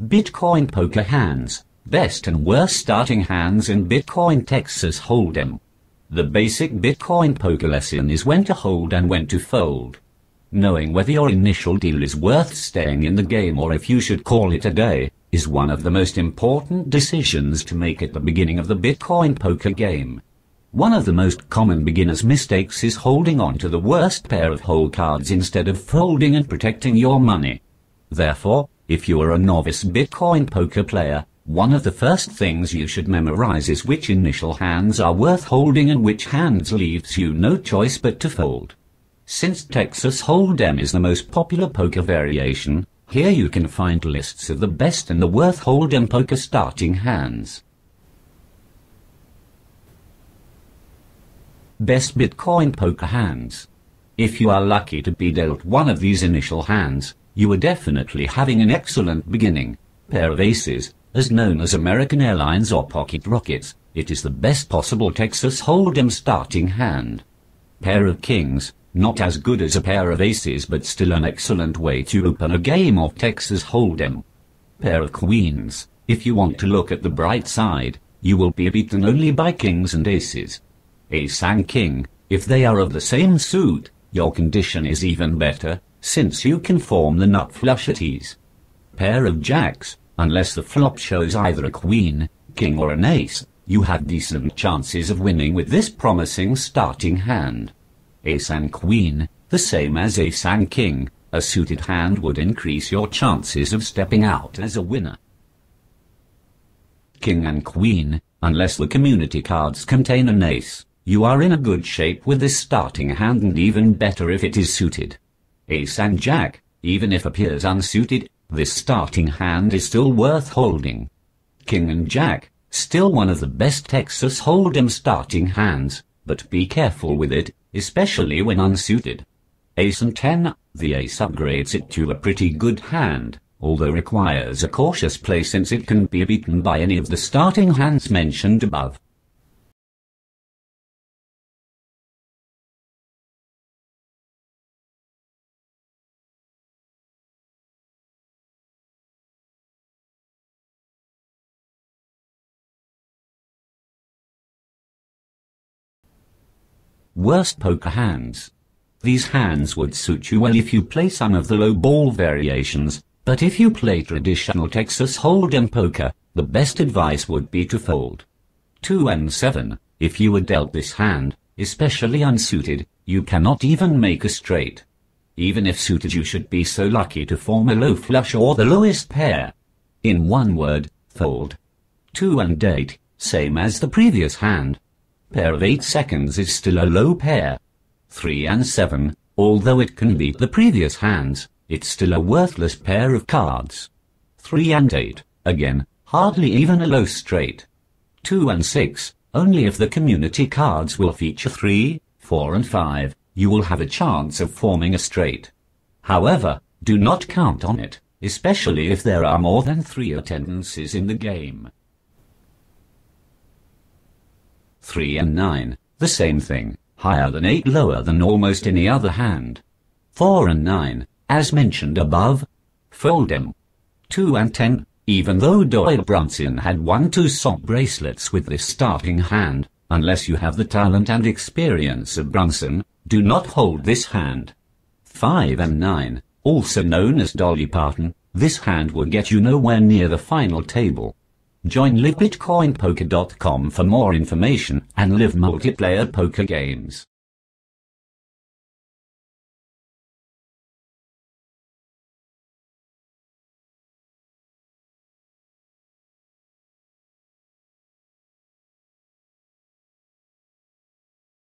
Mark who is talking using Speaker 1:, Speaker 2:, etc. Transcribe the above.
Speaker 1: Bitcoin poker hands. Best and worst starting hands in Bitcoin Texas Holdem. The basic Bitcoin poker lesson is when to hold and when to fold. Knowing whether your initial deal is worth staying in the game or if you should call it a day, is one of the most important decisions to make at the beginning of the Bitcoin poker game. One of the most common beginner's mistakes is holding on to the worst pair of hold cards instead of folding and protecting your money. Therefore, if you are a novice Bitcoin poker player, one of the first things you should memorize is which initial hands are worth holding and which hands leaves you no choice but to fold. Since Texas Holdem is the most popular poker variation, here you can find lists of the best and the worst Holdem poker starting hands. Best Bitcoin poker hands. If you are lucky to be dealt one of these initial hands, you are definitely having an excellent beginning. Pair of aces, as known as American Airlines or Pocket Rockets, it is the best possible Texas Holdem starting hand. Pair of kings, not as good as a pair of aces but still an excellent way to open a game of Texas Holdem. Pair of queens, if you want to look at the bright side, you will be beaten only by kings and aces. Ace and king, if they are of the same suit, your condition is even better, since you can form the nut flush at ease. Pair of jacks, unless the flop shows either a queen, king or an ace, you have decent chances of winning with this promising starting hand. Ace and queen, the same as ace and king, a suited hand would increase your chances of stepping out as a winner. King and queen, unless the community cards contain an ace, you are in a good shape with this starting hand and even better if it is suited. Ace and jack, even if appears unsuited, this starting hand is still worth holding. King and jack, still one of the best Texas Holdem starting hands, but be careful with it, especially when unsuited. Ace and 10, the ace upgrades it to a pretty good hand, although requires a cautious play since it can be beaten by any of the starting hands mentioned above. Worst poker hands. These hands would suit you well if you play some of the low ball variations, but if you play traditional Texas Holdem poker, the best advice would be to fold. 2 and 7, if you were dealt this hand, especially unsuited, you cannot even make a straight. Even if suited, you should be so lucky to form a low flush or the lowest pair. In one word, fold. 2 and 8, same as the previous hand. Pair of 8 seconds is still a low pair. 3 and 7, although it can beat the previous hands, it's still a worthless pair of cards. 3 and 8, again, hardly even a low straight. 2 and 6, only if the community cards will feature 3, 4 and 5, you will have a chance of forming a straight. However, do not count on it, especially if there are more than 3 attendances in the game. 3 and 9, the same thing, higher than 8, lower than almost any other hand. 4 and 9, as mentioned above, Foldem. 2 and 10, even though Doyle Brunson had won 2 sock bracelets with this starting hand, unless you have the talent and experience of Brunson, do not hold this hand. 5 and 9, also known as Dolly Parton, this hand will get you nowhere near the final table. Join livebitcoinpoker.com for more information and live multiplayer poker games.